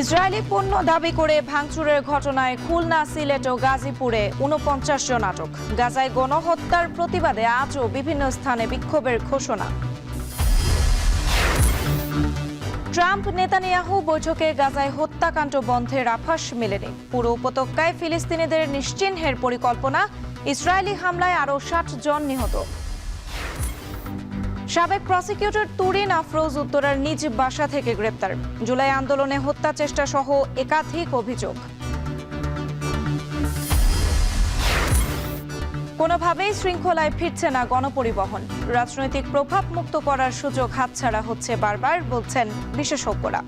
Israeli পণ্য দাবি করে ভাঙচুরের ঘটনায় খুলনা, সিলেট ও গাজীপুরে ৪৯ জন আটক। গাজায় গণহত্যার প্রতিবাদে আজও বিভিন্ন স্থানে বিক্ষোভের ঘোষণা। ট্রাম্প নেতানিয়াহু বৈঠকে গাজায় হত্যাকাণ্ড বন্ধের আভাস মেলেনি। পুরো উপত্যকায় ফিলিস্তিনিদের নিশ্চিহ্নের পরিকল্পনা। ইসরায়েলি হামলায় আরও ৬০ জন নিহত। সাবেক প্রসিকিউটর তুরিন আফরোজ উত্তরার নিজ বাসা থেকে গ্রেপ্তার। জুলাই আন্দোলনে হত্যা চেষ্টা সহ একাধিক অভিযোগ। কোনোভাবেই শৃঙ্খলায় ফিরছে না গণপরিবহন। রাজনৈতিক প্রভাব মুক্ত করার সুযোগ হাতছাড়া হচ্ছে বারবার, বলছেন বিশেষজ্ঞরা।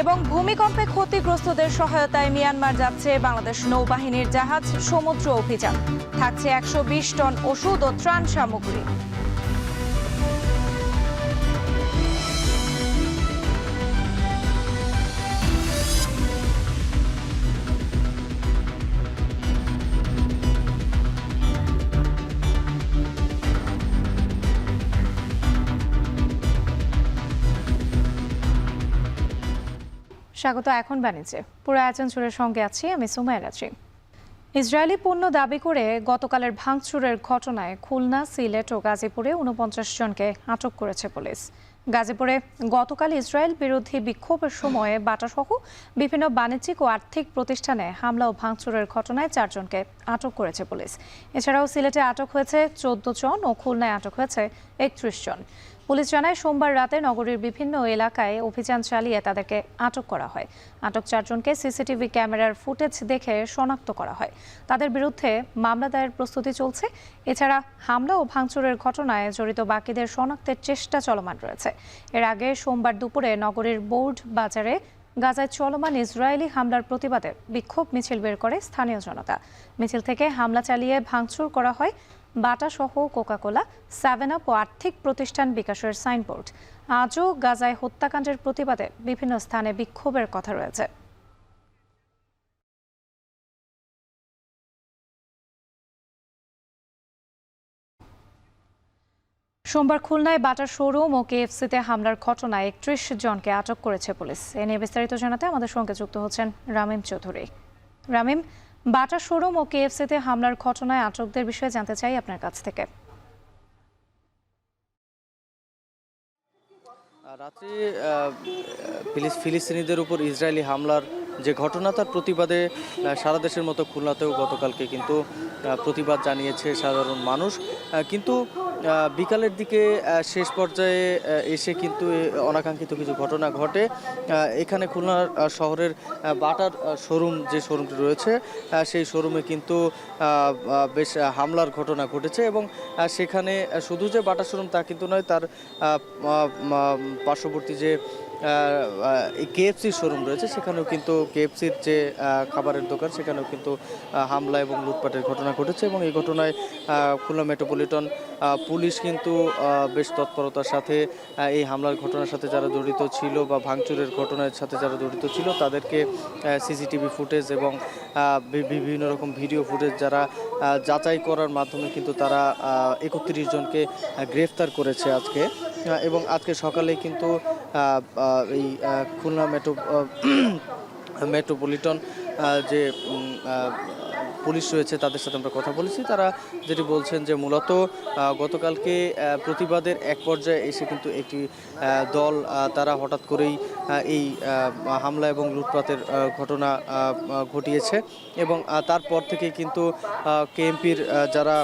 এবং ভূমিকম্পে ক্ষতিগ্রস্তদের সহায়তায় মিয়ানমার যাচ্ছে বাংলাদেশ নৌবাহিনীর জাহাজ। সমুদ্র অভিযান থাকছে ১২০ টন ওষুধ ও ত্রাণ সামগ্রী। স্বাগত এখন বাণিজ্যে। পুরো আয়োজন জুড়ে সঙ্গে আছি আমি সুমাইয়া রাত্রি। ইসরায়েলি পণ্য দাবি করে গতকালের ভাঙচুরের ঘটনায় খুলনা, সিলেট ও গাজীপুরে ৪৯ জনকে আটক করেছে পুলিশ। গাজীপুরে গতকাল ইসরায়েল বিরোধী বিক্ষোভের সময়ে বাটাসহ বিভিন্ন বাণিজ্যিক ও আর্থিক প্রতিষ্ঠানে হামলা ও ভাঙচুরের ঘটনায় ৪ জনকে আটক করেছে পুলিশ। এছাড়াও সিলেটে আটক হয়েছে ১৪ জন ও খুলনায় আটক হয়েছে ৩১ জন। পুলিশ জানায় সোমবার রাতে নগরীর বিভিন্ন এলাকায় অভিযান চালিয়ে তাদেরকে আটক করা হয়। আটক ৪ জনকে সিসিটিভি ক্যামেরার ফুটেজ দেখে শনাক্ত করা হয়। তাদের বিরুদ্ধে মামলা দায়ের প্রস্তুতি চলছে। এছাড়া হামলা ও ভাঙচুরের ঘটনায় জড়িত বাকিদের শনাক্তের চেষ্টা চলমান রয়েছে। এর আগে সোমবার দুপুরে নগরীর বোর্ড বাজারে গাজায় চলমান ইসরায়েলি হামলার প্রতিবাদে বিক্ষোভ মিছিল বের করে স্থানীয় জনতা। মিছিল থেকে হামলা চালিয়ে ভাঙচুর করা হয় বাটাসহ কোকাকোলা, 7 আপ ও আর্থিক প্রতিষ্ঠান বিকাশের সাইনবোর্ড। আজও গাজায় হত্যাকাণ্ডের প্রতিবাদে বিভিন্ন স্থানে বিক্ষোভের কথা রয়েছে। সোমবার খুলনায় বাটার শোরুম ও কেএফসিতে হামলার ঘটনায় ৩১ জনকে আটক করেছে পুলিশ। এ নিয়ে বিস্তারিত জানাতে আমাদের সঙ্গে যুক্ত হচ্ছেন রামিম চৌধুরী। রামিম, বাটার শোরুম ও কেএফসিতে হামলার ঘটনায় আটকদের বিষয়ে জানতে চাই আপনার কাছ থেকে। রাত্রি ফিলিস্তিনিদের উপর ইসরায়েলি হামলার যে ঘটনা, তার প্রতিবাদে সারা দেশের মতো খুলনাতেও গতকালকে কিন্তু প্রতিবাদ জানিয়েছে সাধারণ মানুষ। কিন্তু বিকালের দিকে শেষ পর্যায়ে এসে কিন্তু অনাকাঙ্ক্ষিত কিছু ঘটনা ঘটে। এখানে খুলনা শহরের বাটার শোরুম যে শোরুমটি রয়েছে, সেই শোরুমে কিন্তু বেশ হামলার ঘটনা ঘটেছে এবং সেখানে শুধু যে বাটার শোরুম তা কিন্তু নয়, তার পার্শ্ববর্তী যে কেএফসির শোরুম রয়েছে সেখানেও কিন্তু কেএফসির যে খাবারের দোকান, সেখানেও কিন্তু হামলা এবং লুটপাটের ঘটনা ঘটেছে। এবং এই ঘটনায় খুলনা মেট্রোপলিটন পুলিশ কিন্তু বেশ তৎপরতার সাথে এই হামলার ঘটনার সাথে যারা জড়িত ছিল বা ভাঙচুরের ঘটনার সাথে যারা জড়িত ছিল তাদেরকে সিসিটিভি ফুটেজ এবং বিভিন্ন রকম ভিডিও ফুটেজ যারা যাচাই করার মাধ্যমে কিন্তু তারা ৩১ জনকে গ্রেফতার করেছে আজকে। এবং আজকে সকালে কিন্তু এই খুলনা মেট্রোপলিটন যে পুলিশ রয়েছে তাদের সাথে আমরা কথা বলেছি। তারা যেটি বলছেন যে মূলত গতকালকে প্রতিবাদের এক পর্যায়ে এসে কিন্তু একটি দল তারা হঠাৎ করেই এই হামলা এবং লুটপাটের ঘটনা ঘটিয়েছে এবং তারপর থেকে কিন্তু কেএমপির যারা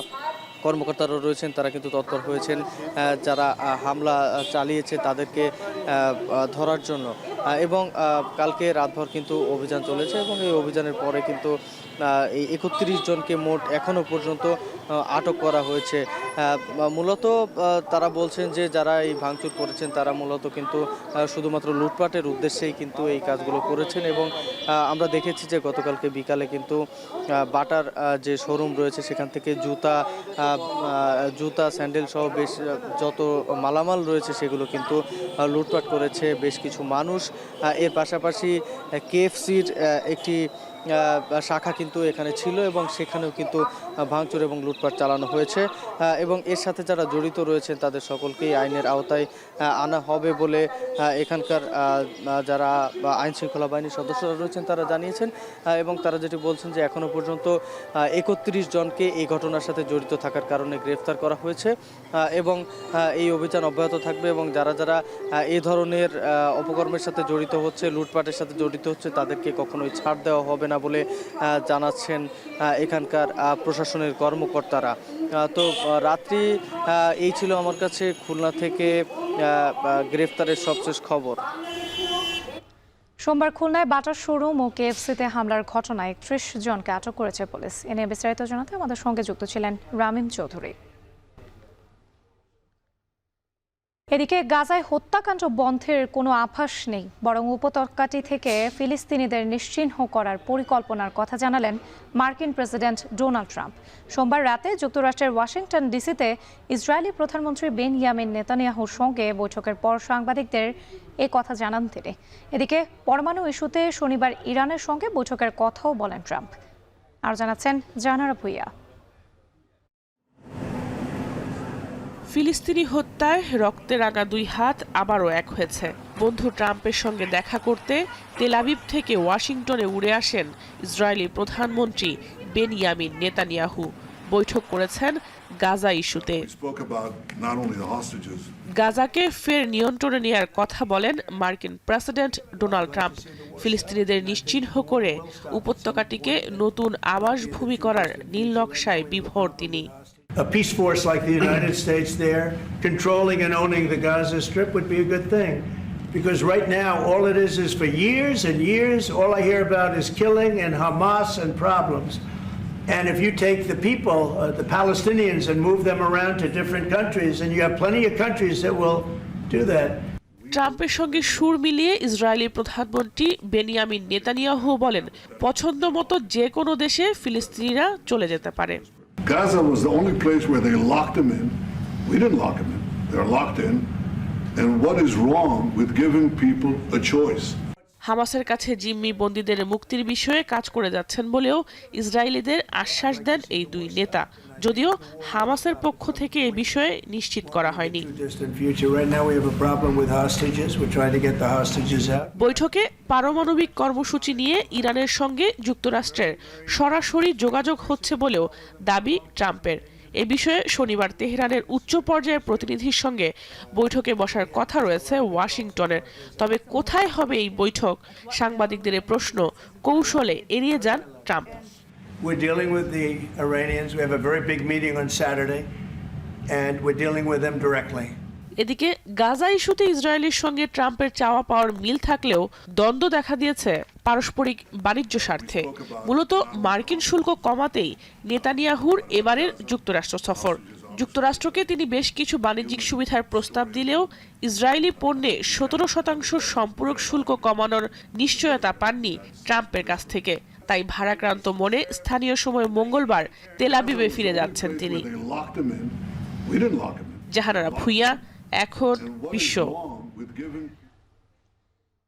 কর্মকর্তারা রয়েছেন তারা কিন্তু তৎপর হয়েছেন যারা হামলা চালিয়েছে তাদেরকে ধরার জন্য। এবং কালকে রাতভর কিন্তু অভিযান চলেছে এবং এই অভিযানের পরে কিন্তু এই ৩১ জনকে মোট এখনও পর্যন্ত আটক করা হয়েছে। মূলত তারা বলছেন যে যারা এই ভাঙচুর করেছেন তারা মূলত কিন্তু শুধুমাত্র লুটপাটের উদ্দেশ্যেই কিন্তু এই কাজগুলো করেছেন। এবং আমরা দেখেছি যে গতকালকে বিকালে কিন্তু বাটার যে শোরুম রয়েছে সেখান থেকে জুতা স্যান্ডেল সহ বেশ যত মালামাল রয়েছে সেগুলো কিন্তু লুটপাট করেছে বেশ কিছু মানুষ। এর পাশাপাশি কেএফসির একটি শাখা কিন্তু এখানে ছিল এবং সেখানেও কিন্তু ভাঙচুর এবং লুটপাট চালানো হয়েছে এবং এর সাথে যারা জড়িত রয়েছেন তাদের সকলকেই আইনের আওতায় আনা হবে বলে এখানকার যারা আইন শৃঙ্খলা বাহিনীর সদস্যরা রয়েছেন তারা জানিয়েছেন এবং তারা যেটি বলছেন যে এখনো পর্যন্ত 31 জনকে এই ঘটনার সাথে জড়িত থাকার কারণে গ্রেফতার করা হয়েছে এবং এই অভিযান অব্যাহত থাকবে এবং যারা যারা এই ধরনের অপকর্মের সাথে জড়িত হচ্ছে, লুটপাটের সাথে জড়িত হচ্ছে, তাদেরকে কখনোই ছাড় দেওয়া হবে না বলে জানাচ্ছেন এখানকার প্রশাসনের কর্মকর্তারা। তো রাত্রি এই ছিল আমার কাছে খুলনা থেকে গ্রেফতারের সবশেষ খবর। সোমবার খুলনায় বাটার শোরুম ও কেএফসিতে হামলার ঘটনায় 31 জনকে আটক করেছে পুলিশ। এ নিয়ে বিস্তারিত জানাতে আমাদের সঙ্গে যুক্ত ছিলেন রামিম চৌধুরী। এদিকে গাজায় হত্যাকাণ্ড বন্ধের কোনো আভাস নেই, বরং উপত্যকাটি থেকে ফিলিস্তিনিদের নিশ্চিহ্ন করার পরিকল্পনার কথা জানালেন মার্কিন প্রেসিডেন্ট ডোনাল্ড ট্রাম্প। সোমবার রাতে যুক্তরাষ্ট্রের ওয়াশিংটন ডিসিতে ইসরায়েলি প্রধানমন্ত্রী বেনিয়ামিন নেতানিয়াহুর সঙ্গে বৈঠকের পর সাংবাদিকদের এ কথা জানান তিনি। এদিকে পরমাণু ইস্যুতে শনিবার ইরানের সঙ্গে বৈঠকের কথাও বলেন ট্রাম্প। আর জানাচ্ছেন জাহানারা ভুইয়া। ফিলিস্তিনি হত্যায় রক্তে রাঙা দুই হাত আবারও এক হয়েছে। বন্ধু ট্রাম্পের সঙ্গে দেখা করতে তেল আবিব থেকে ওয়াশিংটনে উড়ে আসেন ইসরায়েলি প্রধানমন্ত্রী বেনিয়ামিন নেতানিয়াহু। বৈঠক করেছেন গাজা ইস্যুতে। গাজাকে ফের নিয়ন্ত্রণে নেওয়ার কথা বলেন মার্কিন প্রেসিডেন্ট ডোনাল্ড ট্রাম্প। ফিলিস্তিনিদের নিশ্চিহ্ন করে উপত্যকাটিকে নতুন আবাসভূমি করার নীল নকশায় বিভোর তিনি। A peace force like the United States there, controlling and owning the Gaza Strip would be a good thing. Because right now, all it is for years and years, all I hear about is killing and Hamas and problems. And if you take the people, the Palestinians, and move them around to different countries, and you have plenty of countries that will do that. ট্রাম্পের সঙ্গে সুর মিলিয়ে Israeli প্রধানমন্ত্রী Benjamin Netanyahu বলেন, পছন্দ মতো যে কোনো দেশে ফিলিস্তিনিরা চলে যেতে পারে। Gaza was the only place where they locked them in. We didn't lock them in. They're locked in. And what is wrong with giving people a choice? হামাসের কাছে জিম্মি বন্দীদের মুক্তির বিষয়ে কাজ করে যাচ্ছেন বলেও ইসরায়েলিদের আশ্বাস দেন এই দুই নেতা, যদিও হামাসের পক্ষ থেকে এই বিষয়ে নিশ্চিত করা হয়নি। বৈঠকে পারমাণবিক কর্মসূচি নিয়ে ইরানের সঙ্গে যুক্তরাষ্ট্রের সরাসরি যোগাযোগ হচ্ছে বলেও দাবি ট্রাম্পের। এ বিষয়ে শনিবার তেহরানের উচ্চ পর্যায়ের প্রতিনিধির সঙ্গে বৈঠকে বসার কথা রয়েছে ওয়াশিংটনের। তবে কোথায় হবে এই বৈঠক, সাংবাদিকদের প্রশ্ন কৌশলে এড়িয়ে যান Trump. We're dealing with the Iranians. We have a very big meeting on Saturday, and we're dealing with them directly. এদিকে গাজা ইস্যুতে ইসরায়েলের সঙ্গে ট্রাম্পের চাওয়া পাওয়ার মিল থাকলেও দ্বন্দ্ব দেখা দিয়েছে পারস্পরিক বাণিজ্য স্বার্থে। মূলত মার্কিন শুল্ক কমাতেই নেতানিয়াহুর এবারের যুক্তরাষ্ট্র সফর। যুক্তরাষ্ট্রকে তিনি বেশ কিছু বাণিজ্যিক সুবিধার প্রস্তাব দিলেও ইসরায়েলি পণ্যে 17% সম্পূরক শুল্ক কমানোর নিশ্চয়তা পাননি ট্রাম্পের কাছ থেকে। তাই ভারাক্রান্ত মনে স্থানীয় সময় মঙ্গলবার তেল আবিবে ফিরে যাচ্ছেন তিনি। জাহানারা ভুইয়া, এখন বিশ্ব।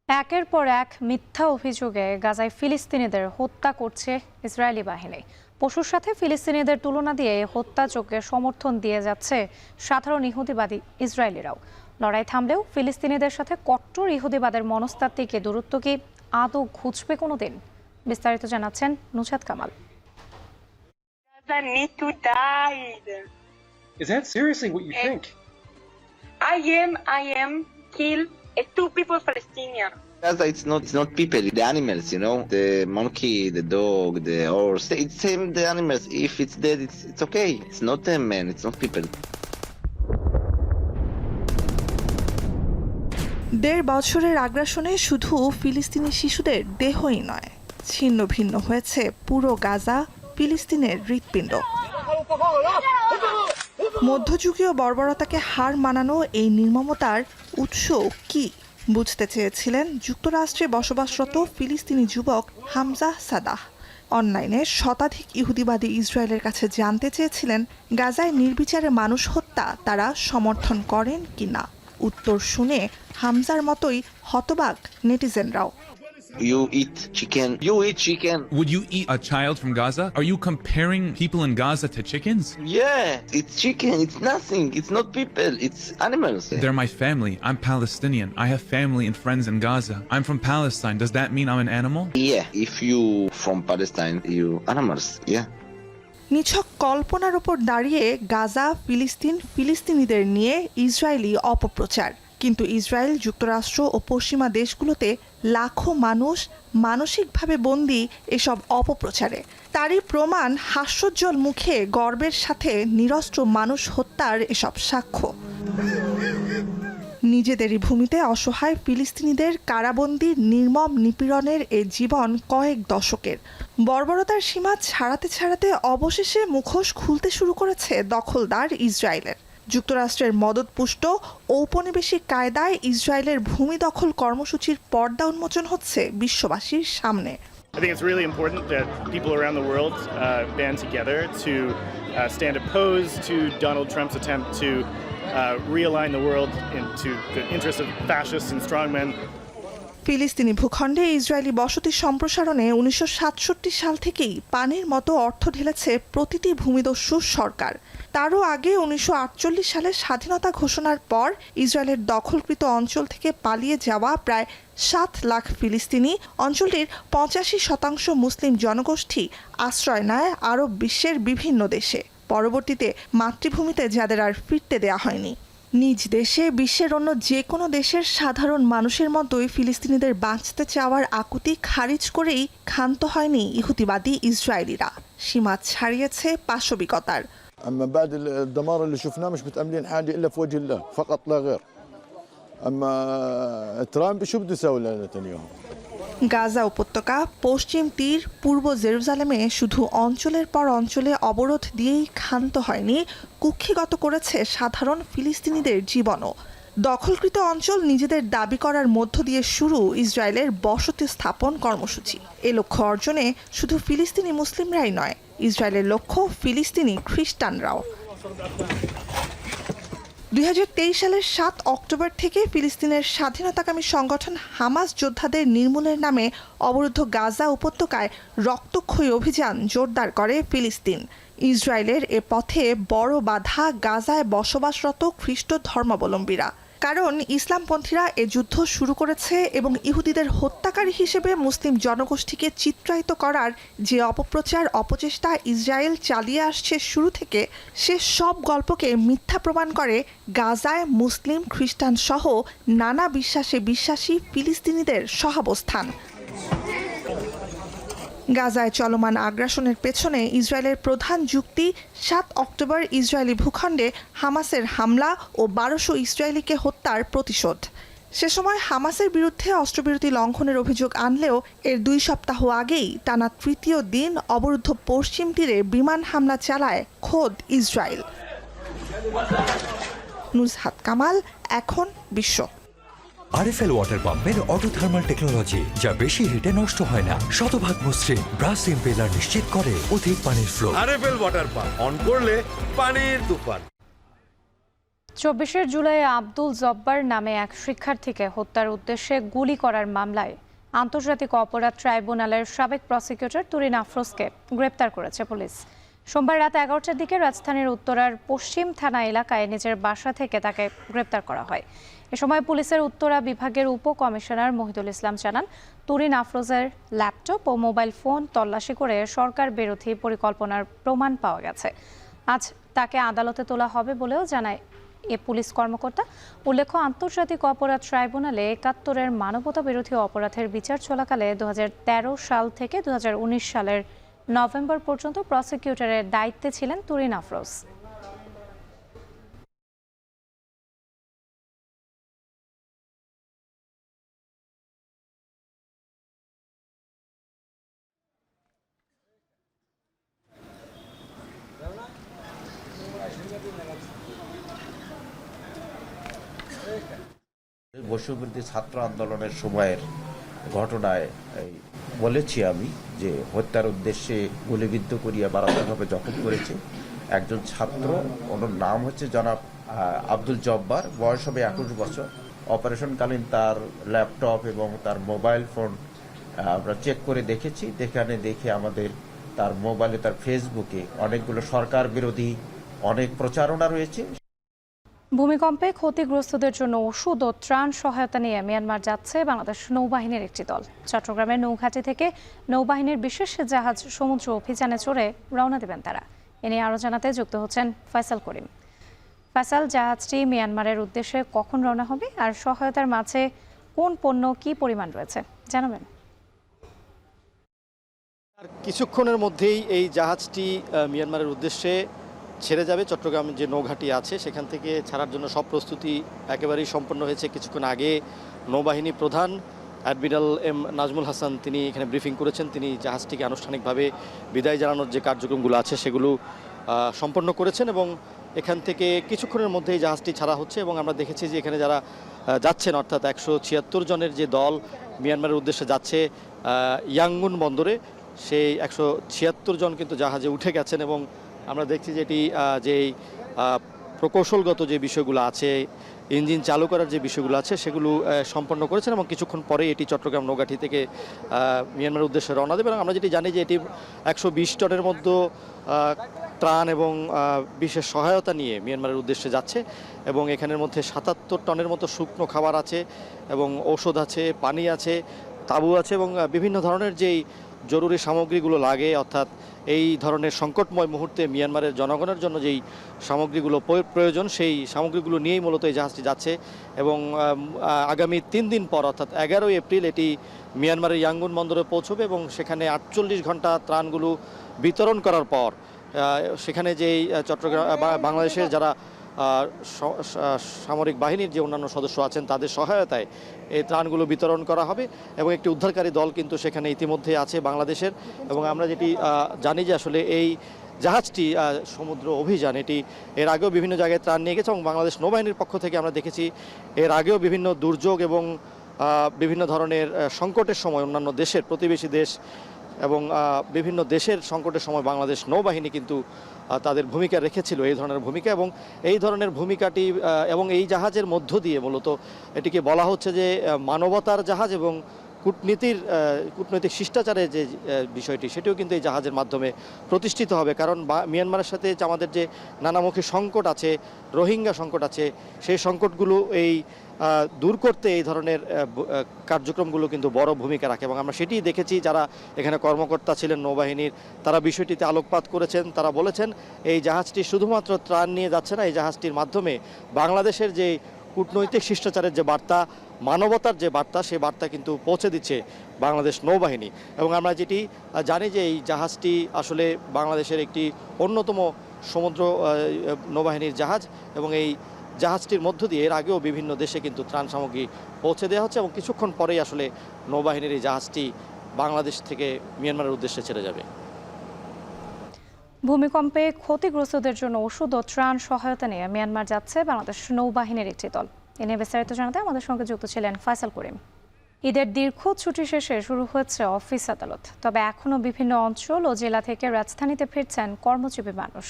একের পর এক মিথ্যা অভিযোগে গাজায় ফিলিস্তিনিদের হত্যা করছে ইসরায়েলি বাহিনী। পশুর সাথে ফিলিস্তিনিদের তুলনা দিয়ে হত্যাযজ্ঞে সমর্থন দিয়ে যাচ্ছে সাধারণ ইহুদিবাদী ইসরায়েলিরাও। লড়াই থামলেও ফিলিস্তিনিদের সাথে কট্টর ইহুদিবাদের মনস্তাত্ত্বিক দূরত্ব কি আদৌ ঘুচবে কোনোদিন? বিস্তারিত জানাচ্ছেন নুসাত Kamal. Is that seriously what you think? I am killed two people Palestinian. Gaza, it's not people, the animals, you know, the monkey, the dog, the horse. It's same the animals. If it's dead, it's okay. It's not a man. It's not people. 1.5 বছরের আগ্রাসনে শুধু ফিলিস্তিনি শিশুদের দেহই নয়, ছিন্ন ভিন্ন হয়েছে পুরো গাজা, ফিলিস্তিনের হৃৎপিণ্ড। মধ্যযুগীয় বর্বরতাকে হার মানানো এই নির্মমতার উৎস কি বুঝতে চেয়েছিলেন যুক্তরাষ্ট্রে বসবাসরত ফিলিস্তিনি যুবক হামজা সাদাহ। অনলাইনে শতাধিক ইহুদিবাদী ইসরায়েলের কাছে জানতে চেয়েছিলেন গাজায় নির্বিচারে মানুষ হত্যা তারা সমর্থন করেন কিনা। উত্তর শুনে হামজার মতোই হতবাক নেটিজেনরাও। You eat chicken. You eat chicken. Would you eat a child from Gaza? Are you comparing people in Gaza to chickens? Yeah, it's chicken. It's nothing. It's not people. It's animals. They're my family. I'm Palestinian. I have family and friends in Gaza. I'm from Palestine. Does that mean I'm an animal? Yeah, if you from Palestine, you animals. Yeah. নিছক কল্পনার ওপর দাঁড়িয়ে গাজা, ফিলিস্তিনিদের নিয়ে Israeli অপপ্রচার। কিন্তু Israel, যুক্তরাষ্ট্র ও পশ্চিমা দেশগুলোতে লাখো মানুষ মানসিকভাবে বন্দী এসব অপপ্রচারে। তারই প্রমাণ হাস্যোজ্জ্বল মুখে গর্বের সাথে নিরস্ত্র মানুষ হত্যার এসব সাক্ষ্য। নিজেদেরই ভূমিতে অসহায় ফিলিস্তিনিদের কারাবন্দী নির্মম নিপীড়নের এ জীবন কয়েক দশকের। বর্বরতার সীমা ছাড়াতে অবশেষে মুখোশ খুলতে শুরু করেছে দখলদার ইসরায়েলের। যুক্তরাষ্ট্রের মদতপুষ্ট ঔপনিবেশিক কায়দায় ইসরায়েলের ভূমি দখল কর্মসূচির পর্দা উন্মোচন হচ্ছে বিশ্ববাসীর সামনে। I think it's really important that people around the world band together to stand opposed to Donald Trump's attempt to realign the world into the interests of fascists and strongmen. ফিলিস্তিনি ভূখণ্ডে ইসরায়েলি বসতি সম্প্রসারণে 1967 সাল থেকেই পানির মতো অর্থ ঢেলেছে প্রতিটি ভূমিদস্যু সরকার। তারও আগে 1948 সালে স্বাধীনতা ঘোষণার পর ইসরায়েলের দখলকৃত অঞ্চল থেকে পালিয়ে যাওয়া প্রায় 7 লাখ ফিলিস্তিনি, অঞ্চলটির 85% মুসলিম জনগোষ্ঠী আশ্রয় নেয় আরব বিশ্বের বিভিন্ন দেশে। পরবর্তীতে মাতৃভূমিতে যাদের আর ফিরতে দেয়া হয়নি। নিজ দেশে বিশ্বের অন্য যে কোনো দেশের সাধারণ মানুষের মতোই ফিলিস্তিনিদের বাঁচতে চাওয়ার আকুতি খারিজ করেই ক্ষান্ত হয়নি ইহুদিবাদী ইসরায়েলিরা। সীমা ছাড়িয়েছে পাশবিকতার। أما بعد الدمار اللي شفناه مش متأملين حاجة إلا في وجه الله فقط لا غير. أما ترامب شو بده يسوي لنتنياهو؟ গাজা উপত্যকা, পশ্চিম তীর, পূর্ব জেরুজালেমে শুধু অঞ্চলের পর অঞ্চলে অবরোধ দিয়েই ক্ষান্ত হয়নি, কুক্ষিগত করেছে সাধারণ ফিলিস্তিনিদের জীবনও। দখলকৃত অঞ্চল নিজেদের দাবি করার মধ্য দিয়ে শুরু ইসরায়েলের বসতি স্থাপন কর্মসূচি। এ লক্ষ্য অর্জনে শুধু ফিলিস্তিনি মুসলিমরাই নয়, ইসরায়েলের লক্ষ্য ফিলিস্তিনি খ্রিস্টানরাও। 2023 সালের 7 অক্টোবর থেকে ফিলিস্তিনের স্বাধীনতাকামী সংগঠন হামাস যোদ্ধাদের নির্মূলের নামে অবরুদ্ধ গাজা উপত্যকায় রক্তক্ষয়ী অভিযান জোরদার করে ফিলিস্তিন। ইসরায়েলের এ পথে বড় বাধা গাজায় বসবাসরত খ্রিস্ট ধর্মাবলম্বীরা। কারণ ইসলামপন্থীরা এ যুদ্ধ শুরু করেছে এবং ইহুদিদের হত্যাকারী হিসেবে মুসলিম জনগোষ্ঠীকে চিত্রায়িত করার যে অপপ্রচার অপচেষ্টা ইসরায়েল চালিয়ে আসছে শুরু থেকে, সে সব গল্পকে মিথ্যা প্রমাণ করে গাজায় মুসলিম, খ্রিস্টান সহ নানা বিশ্বাসে বিশ্বাসী ফিলিস্তিনিদের সহাবস্থান। গাজায় চলমান আগ্রাসনের পেছনে ইসরায়েলের প্রধান যুক্তি 7 অক্টোবর ইসরায়েলি ভূখণ্ডে হামাসের হামলা ও 1200 ইসরায়েলিকে হত্যার প্রতিশোধ। সে সময় হামাসের বিরুদ্ধে অস্ত্রবিরতি লঙ্ঘনের অভিযোগ আনলেও এর 2 সপ্তাহ আগেই টানা তৃতীয় দিন অবরুদ্ধ পশ্চিম তীরে বিমান হামলা চালায় খোদ ইসরায়েল। নুজহাত কামাল, এখন বিশ্ব। আরএফএল ওয়াটার পাম্পের অটো থার্মাল টেকনোলজি, যা বেশি হিটে নষ্ট হয় না, শতভাগ মসৃণ, ব্রাশ ইম্পেলার নিশ্চিত করে অধিক পানির flow. RFL water pump on করলে পানির তুফান। 24 জুলাই আব্দুল জব্বার নামে এক শিক্ষার্থীকে হত্যার উদ্দেশ্যে গুলি করার মামলায় আন্তর্জাতিক অপরাধ ট্রাইব্যুনালের সাবেক প্রসিকিউটর তুরিন আফরোজকে গ্রেপ্তার করেছে পুলিশ। সোমবার রাত 11টার দিকে রাজধানীর উত্তরার পশ্চিম থানা এলাকায় নিজের বাসা থেকে তাকে গ্রেপ্তার করা হয়। এ সময় পুলিশের উত্তরা বিভাগের উপকমিশনার মহিদুল ইসলাম জানান, তুরিন আফরোজের ল্যাপটপ ও মোবাইল ফোন তল্লাশি করে সরকার বিরোধী পরিকল্পনার প্রমাণ পাওয়া গেছে। আজ তাকে আদালতে তোলা হবে বলেও জানায় এ পুলিশ কর্মকর্তা। উল্লেখ্য, আন্তর্জাতিক অপরাধ ট্রাইব্যুনালে 71-এর মানবতা বিরোধী অপরাধের বিচার চলাকালে 2013 সাল থেকে 2019 সালের নভেম্বর পর্যন্ত প্রসিকিউটরের দায়িত্বে ছিলেন তুরিন আফরোজ। বৈষম্যবিরোধী ছাত্র আন্দোলনের সময়ের ঘটনায় বলেছি আমি যে হত্যার উদ্দেশ্যে গুলিবিদ্ধ করিয়া মারাত্মকভাবে জখম করেছে একজন ছাত্র। ওনার নাম হচ্ছে জনাব আব্দুল জব্বার, বয়স হবে 21 বছর। অপারেশনকালীন তার ল্যাপটপ এবং তার মোবাইল ফোন আমরা চেক করে দেখেছি, দেখে আমাদের তার মোবাইলে, তার ফেসবুকে অনেকগুলো সরকার বিরোধী অনেক প্রচারণা রয়েছে। ভূমিকম্পে ক্ষতিগ্রস্তদের জন্য ওষুধ ও ত্রাণ সহায়তা নিয়ে মিয়ানমার যাচ্ছে বাংলাদেশ নৌবাহিনীর একটি দল। চট্টগ্রামের নৌঘাটি থেকে নৌবাহিনীর বিশেষ জাহাজ সমুদ্র অভিযানে চড়ে রওনা দেবেন তারা। এ নিয়ে আরও জানাতে যুক্ত হচ্ছেন ফয়সাল করিম। ফয়সাল, জাহাজটি মিয়ানমারের উদ্দেশ্যে কখন রওনা হবে আর সহায়তার মাঝে কোন পণ্য কি পরিমাণ রয়েছে জানাবেন? আর কিছুক্ষণের মধ্যেই এই জাহাজটি মিয়ানমারের উদ্দেশ্যে ছেড়ে যাবে। চট্টগ্রাম যে নৌঘাটি আছে সেখান থেকে ছাড়ার জন্য সব প্রস্তুতি একেবারেই সম্পন্ন হয়েছে। কিছুক্ষণ আগে নৌবাহিনী প্রধান অ্যাডমিরাল এম নাজমুল হাসান তিনি এখানে ব্রিফিং করেছেন। তিনি জাহাজটিকে আনুষ্ঠানিকভাবে বিদায় জানানোর যে কার্যক্রমগুলো আছে সেগুলো সম্পন্ন করেছেন এবং এখান থেকে কিছুক্ষণের মধ্যেই জাহাজটি ছাড়া হচ্ছে। এবং আমরা দেখেছি যে এখানে যারা যাচ্ছেন অর্থাৎ 176 জনের যে দল মিয়ানমারের উদ্দেশ্যে যাচ্ছে ইয়াঙ্গুন বন্দরে, সেই 176 জন কিন্তু জাহাজে উঠে গেছেন এবং আমরা দেখছি যে এটি যেই প্রকৌশলগত যে বিষয়গুলো আছে, ইঞ্জিন চালু করার যে বিষয়গুলো আছে সেগুলো সম্পন্ন করেছেন এবং কিছুক্ষণ পরে এটি চট্টগ্রাম নৌঘাটি থেকে মিয়ানমারের উদ্দেশ্যে রওনা দেবে। এবং আমরা যেটি জানি যে এটি 120 টনের মধ্যে ত্রাণ এবং বিশেষ সহায়তা নিয়ে মিয়ানমারের উদ্দেশ্যে যাচ্ছে এবং এখানের মধ্যে 77 টনের মতো শুকনো খাবার আছে এবং ঔষধ আছে, পানি আছে, তাঁবু আছে এবং বিভিন্ন ধরনের যেই জরুরি সামগ্রীগুলো লাগে, অর্থাৎ এই ধরনের সংকটময় মুহূর্তে মিয়ানমারের জনগণের জন্য যেই সামগ্রীগুলো প্রয়োজন সেই সামগ্রীগুলো নিয়েই মূলত এই জাহাজটি যাচ্ছে। এবং আগামী 3 দিন পর অর্থাৎ 11 এপ্রিল এটি মিয়ানমারের ইয়াঙ্গুন বন্দরে পৌঁছবে এবং সেখানে 48 ঘন্টা ত্রাণগুলো বিতরণ করার পর সেখানে যেই চট্টগ্রাম বাংলাদেশের যারা সামরিক বাহিনীর যে অন্যান্য সদস্য আছেন তাদের সহায়তায় এই ত্রাণগুলো বিতরণ করা হবে এবং একটি উদ্ধারকারী দল কিন্তু সেখানে ইতিমধ্যে আছে বাংলাদেশের। এবং আমরা যেটি জানি যে আসলে এই জাহাজটি সমুদ্র অভিযান এটি এর আগেও বিভিন্ন জায়গায় ত্রাণ নিয়ে গেছে এবং বাংলাদেশ নৌবাহিনীর পক্ষ থেকে আমরা দেখেছি এর আগেও বিভিন্ন দুর্যোগ এবং বিভিন্ন ধরনের সংকটের সময় অন্যান্য দেশের প্রতিবেশী দেশ এবং বিভিন্ন দেশের সংকটের সময় বাংলাদেশ নৌবাহিনী কিন্তু তাদের ভূমিকা রেখেছিল, এই ধরনের ভূমিকা। এবং এই ধরনের ভূমিকাটি এবং এই জাহাজের মধ্য দিয়ে মূলত এটিকে বলা হচ্ছে যে মানবতার জাহাজ এবং কূটনৈতিক শিষ্টাচারের যে বিষয়টি সেটিও কিন্তু এই জাহাজের মাধ্যমে প্রতিষ্ঠিত হবে। কারণ মিয়ানমারের সাথে আমাদের যে নানামুখী সংকট আছে, রোহিঙ্গা সংকট আছে, সেই সংকটগুলো এই দূর করতে এই ধরনের কার্যক্রমগুলো কিন্তু বড় ভূমিকা রাখে এবং আমরা সেটিই দেখেছি। যারা এখানে কর্মকর্তা ছিলেন নৌবাহিনীর তারা বিষয়টিতে আলোকপাত করেছেন। তারা বলেছেন এই জাহাজটি শুধুমাত্র ত্রাণ নিয়ে যাচ্ছে না, এই জাহাজটির মাধ্যমে বাংলাদেশের যে কূটনৈতিক শিষ্টাচারের যে বার্তা, মানবতার যে বার্তা, সেই বার্তা কিন্তু পৌঁছে দিচ্ছে বাংলাদেশ নৌবাহিনী। এবং আমরা যেটি জানি যে এই জাহাজটি আসলে বাংলাদেশের একটি অন্যতম সমুদ্র নৌবাহিনীর জাহাজ এবং এই জাহাজটির মধ্য দিয়ে এর আগেও বিভিন্ন দেশে কিন্তু ত্রাণ সামগ্রী পৌঁছে দেওয়া হচ্ছে এবং কিছুক্ষণ পরেই আসলে নৌবাহিনীর এই জাহাজটি বাংলাদেশ থেকে মিয়ানমারের উদ্দেশ্যে ছেড়ে যাবে। ভূমিকম্পে ক্ষতিগ্রস্তদের জন্য ওষুধ ও ত্রাণ সহায়তা নিয়ে মিয়ানমার যাচ্ছে বাংলাদেশ নৌবাহিনীর একটি দল। এ নিয়ে বিস্তারিত জানাতে আমাদের সঙ্গে যুক্ত ছিলেন ফয়সাল করিম। ঈদের দীর্ঘ ছুটি শেষে শুরু হয়েছে অফিস আদালত, তবে এখনও বিভিন্ন অঞ্চল ও জেলা থেকে রাজধানীতে ফিরছেন কর্মজীবী মানুষ।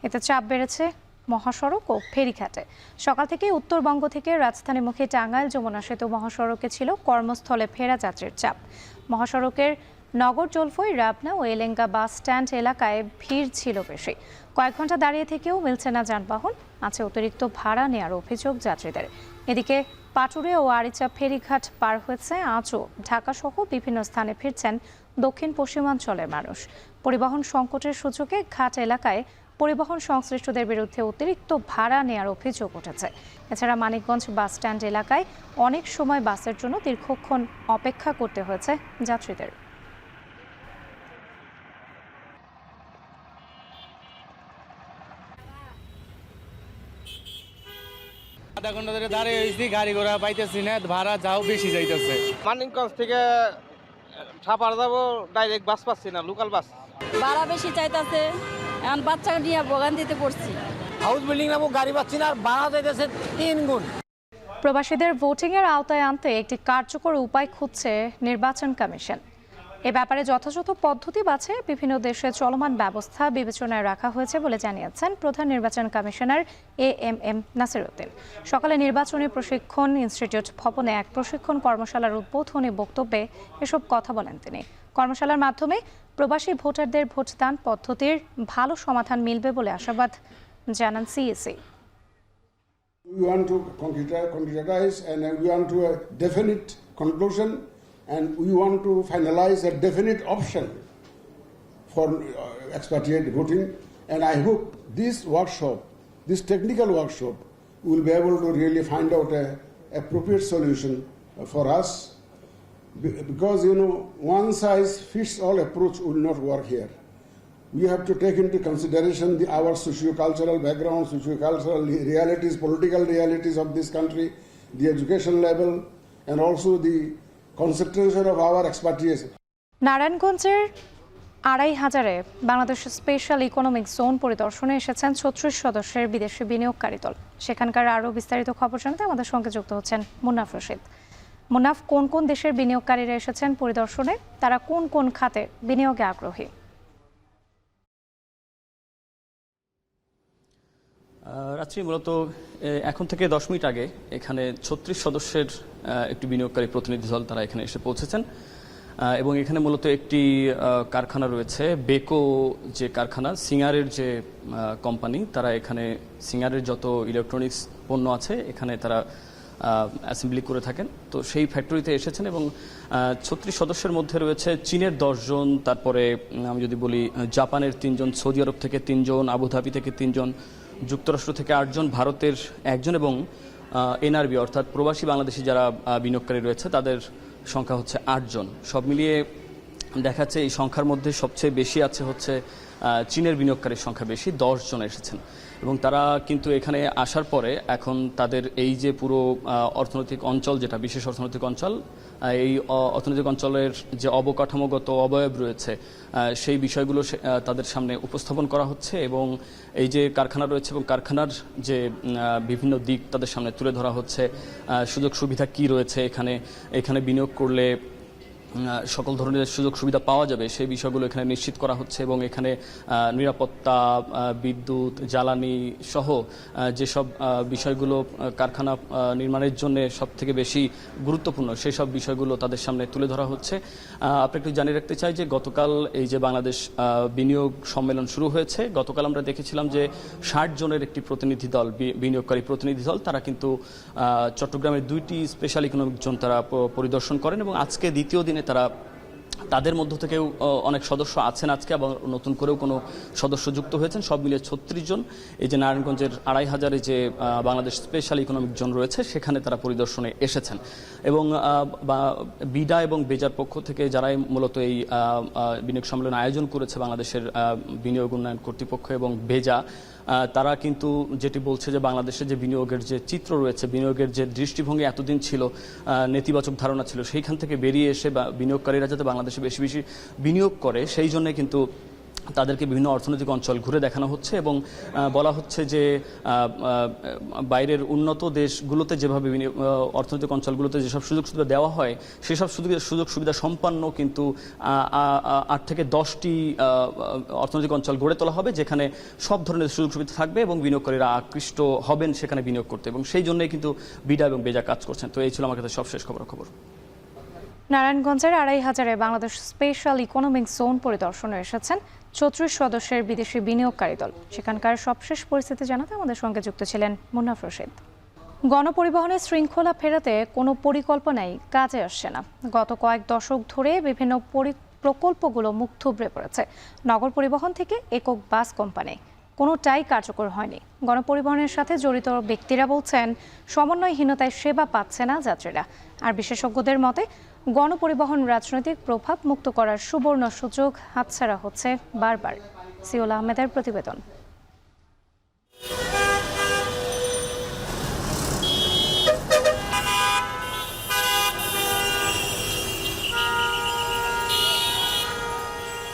এতে চাপ বেড়েছে মহাসড়ক ও ফেরিঘাটে। সকাল থেকে উত্তরবঙ্গ থেকে রাজধানীমুখী টাঙ্গাইল যমুনা সেতু মহাসড়কে ছিল কর্মস্থলে ফেরা যাত্রীর চাপ। মহাসড়কের নগর জলফই, রাবনা ও এলেঙ্গা বাস স্ট্যান্ড এলাকায় ভিড় ছিল বেশি। কয়েক ঘন্টা দাঁড়িয়ে থেকেও মিলছে না যানবাহন, আছে অতিরিক্ত ভাড়া নেওয়ার অভিযোগ যাত্রীদের। এদিকে পাটুরে ও আরিচা ফেরিঘাট পার হয়েছে আজও ঢাকা সহ বিভিন্ন স্থানে ফিরছেন দক্ষিণ পশ্চিমাঞ্চলের মানুষ। পরিবহন সংকটের সূচকে ঘাট এলাকায় পরিবহন সংশ্লিষ্টদের বিরুদ্ধে অতিরিক্ত ভাড়া নেওয়ার অভিযোগ উঠেছে। এছাড়া মানিকগঞ্জ বাস স্ট্যান্ড এলাকায় অনেক সময় বাসের জন্য দীর্ঘক্ষণ অপেক্ষা করতে হয়েছে যাত্রীদের। আধা ঘন্টা ধরে দাঁড়িয়ে হয়েছি, গাড়ি ঘোড়া পাইতেছি না, ভাড়া যাও বেশি যাইতেছে। মানিকগঞ্জ থেকে ছাপার যাবো, ডাইরেক্ট বাস পাচ্ছি না, লোকাল বাস ভাড়া বেশি চাইতেছে, এখন বাচ্চা নিয়ে ভোগান্তিতে পড়ছি। হাউস বিল্ডিং নামক গাড়ি পাচ্ছি না, আর ভাড়া চাইতেছে 3 গুণ। প্রবাসীদের ভোটিংয়ের আওতায় আনতে একটি কার্যকর উপায় খুঁজছে নির্বাচন কমিশন। এ ব্যাপারে যথাযথ পদ্ধতি বাছাই বিভিন্ন দেশে চলমান ব্যবস্থা বিবেচনায় রাখা হয়েছে বলে জানিয়েছেন প্রধান নির্বাচন কমিশনার AMM নাসিরউদ্দিন। সকালে নির্বাচনী প্রশিক্ষণ ইনস্টিটিউট ভবনে এক প্রশিক্ষণ কর্মশালার উদ্বোধনী বক্তব্যে এসব কথা বলেন তিনি। কর্মশালার মাধ্যমে প্রবাসী ভোটারদের ভোটদান পদ্ধতির ভালো সমাধান মিলবে বলে আশাবাদ জানান CEC। We want to concretize and we want to a definite conclusion and we want to finalize a definite option for expatriate voting, and I hope this workshop, this technical workshop, will be able to really find out a appropriate solution for us, because one size fits all approach will not work here. We have to take into consideration our socio-cultural background, socio-cultural realities, political realities of this country, the education level, and also the concentration of our expertise. নারায়ণগঞ্জের ২৫০০-এ Bangladesh special economic zone পরিদর্শনে এসেছেন ৩৬ সদস্যের বিদেশি বিনিয়োগকারী দল। সেখানকার আরও বিস্তারিত খবর জানাতে আমাদের সঙ্গে যুক্ত হচ্ছেন মুন্নাফ রশিদ। মুন্নাফ, কোন কোন দেশের বিনিয়োগকারীরা এসেছেন পরিদর্শনে, তারা কোন কোন খাতে বিনিয়োগে আগ্রহী? রাত্রি মূলত এখন থেকে 10 মিনিট আগে এখানে ৩৬ সদস্যের একটি বিনিয়োগকারী প্রতিনিধি দল তারা এখানে এসে পৌঁছেছেন এবং এখানে মূলত একটি কারখানা রয়েছে, বেকো যে কারখানা, সিঙ্গারের যে কোম্পানি, তারা এখানে সিঙ্গারের যত ইলেকট্রনিক্স পণ্য আছে এখানে তারা অ্যাসেম্বলি করে থাকেন। তো সেই ফ্যাক্টরিতে এসেছেন এবং ৩৬ সদস্যের মধ্যে রয়েছে চীনের 10 জন, তারপরে আমি যদি বলি জাপানের 3 জন, সৌদি আরব থেকে 3 জন, আবুধাবি থেকে 3 জন, যুক্তরাষ্ট্র থেকে 8 জন, ভারতের 1 জন এবং NRB অর্থাৎ প্রবাসী বাংলাদেশি যারা বিনিয়োগকারী রয়েছে তাদের সংখ্যা হচ্ছে 8 জন। সব মিলিয়ে দেখা যাচ্ছে এই সংখ্যার মধ্যে সবচেয়ে বেশি আছে হচ্ছে চীনের বিনিয়োগকারীর সংখ্যা বেশি, 10 জন এসেছেন এবং তারা কিন্তু এখানে আসার পরে এখন তাদের এই যে পুরো অর্থনৈতিক অঞ্চল, যেটা বিশেষ অর্থনৈতিক অঞ্চল, এই অর্থনৈতিক অঞ্চলের যে অবকাঠামোগত অবয়ব রয়েছে সেই বিষয়গুলো তাদের সামনে উপস্থাপন করা হচ্ছে এবং এই যে কারখানা রয়েছে এবং কারখানার যে বিভিন্ন দিক তাদের সামনে তুলে ধরা হচ্ছে, সুযোগ সুবিধা কি রয়েছে এখানে বিনিয়োগ করলে সকল ধরনের সুযোগ সুবিধা পাওয়া যাবে সেই বিষয়গুলো এখানে নিশ্চিত করা হচ্ছে এবং এখানে নিরাপত্তা, বিদ্যুৎ, জ্বালানি সহ যেসব বিষয়গুলো কারখানা নির্মাণের জন্য সবথেকে বেশি গুরুত্বপূর্ণ সেই সব বিষয়গুলো তাদের সামনে তুলে ধরা হচ্ছে। আপনি একটু জানিয়ে রাখতে চাই যে গতকাল এই যে বাংলাদেশ বিনিয়োগ সম্মেলন শুরু হয়েছে, গতকাল আমরা দেখেছিলাম যে 60 জনের একটি প্রতিনিধি দল, বিনিয়োগকারী প্রতিনিধি দল, তারা কিন্তু চট্টগ্রামের 2টি স্পেশাল ইকোনমিক জোন তারা পরিদর্শন করেন এবং আজকে দ্বিতীয় দিনে তারা তাদের মধ্য থেকেও অনেক সদস্য আছেন আজকে, আবার নতুন করেও কোনো সদস্য যুক্ত হয়েছেন। সব মিলিয়ে 36 জন এই যে নারায়ণগঞ্জের 2500-এ যে বাংলাদেশ স্পেশাল ইকোনমিক জোন রয়েছে সেখানে তারা পরিদর্শনে এসেছেন এবং বিডা এবং বেজার পক্ষ থেকে যারাই মূলত এই বিনিয়োগ সম্মেলন আয়োজন করেছে, বাংলাদেশের বিনিয়োগ উন্নয়ন কর্তৃপক্ষ এবং বেজা, তারা কিন্তু যেটি বলছে যে বাংলাদেশে যে বিনিয়োগের যে চিত্র রয়েছে, বিনিয়োগের যে দৃষ্টিভঙ্গি এতদিন ছিল, নেতিবাচক ধারণা ছিল, সেইখান থেকে বেরিয়ে এসে বিনিয়োগকারীরা যাতে বাংলাদেশে বেশি বেশি বিনিয়োগ করে সেই জন্য কিন্তু তাদেরকে বিভিন্ন অর্থনৈতিক অঞ্চল ঘুরে দেখানো হচ্ছে এবং বলা হচ্ছে যে বাইরের উন্নত দেশগুলোতে যেভাবে অর্থনৈতিক অঞ্চলগুলোতে যেসব সুযোগ সুবিধা দেওয়া হয় সেসব সুযোগ সুবিধা সম্পন্ন কিন্তু 8 থেকে 10টি অর্থনৈতিক অঞ্চল গড়ে তোলা হবে যেখানে সব ধরনের সুযোগ সুবিধা থাকবে এবং বিনিয়োগকারীরা আকৃষ্ট হবেন সেখানে বিনিয়োগ করতে, এবং সেই জন্যই কিন্তু বিডা এবং বেজা কাজ করছেন। তো এই ছিল আমার কাছে সবশেষ খবর। নারায়ণগঞ্জের 2500-এ বাংলাদেশ স্পেশাল ইকোনমিক জোন পরিদর্শনে এসেছেন 34 সদস্যের বিদেশি বিনিয়োগকারী দল। সেখানকার সবশেষ পরিস্থিতি জানাতে আমাদের সঙ্গে যুক্ত ছিলেন মুন্নাফ রশিদ। গণপরিবহনের শৃঙ্খলা ফেরাতে কোনো পরিকল্পনাই কাজে আসছে না। গত কয়েক দশক ধরে বিভিন্ন প্রকল্পগুলো মুখ থুবড়ে পড়েছে। নগর পরিবহন থেকে একক বাস কোম্পানি, কোনোটাই কার্যকর হয়নি। গণপরিবহনের সাথে জড়িত ব্যক্তিরা বলছেন সমন্বয়হীনতায় সেবা পাচ্ছে না যাত্রীরা। আর বিশেষজ্ঞদের মতে গণপরিবহন রাজনৈতিক প্রভাব মুক্ত করার সুবর্ণ সুযোগ হাতছাড়া হচ্ছে বারবার। সিওল আহমেদের প্রতিবেদন।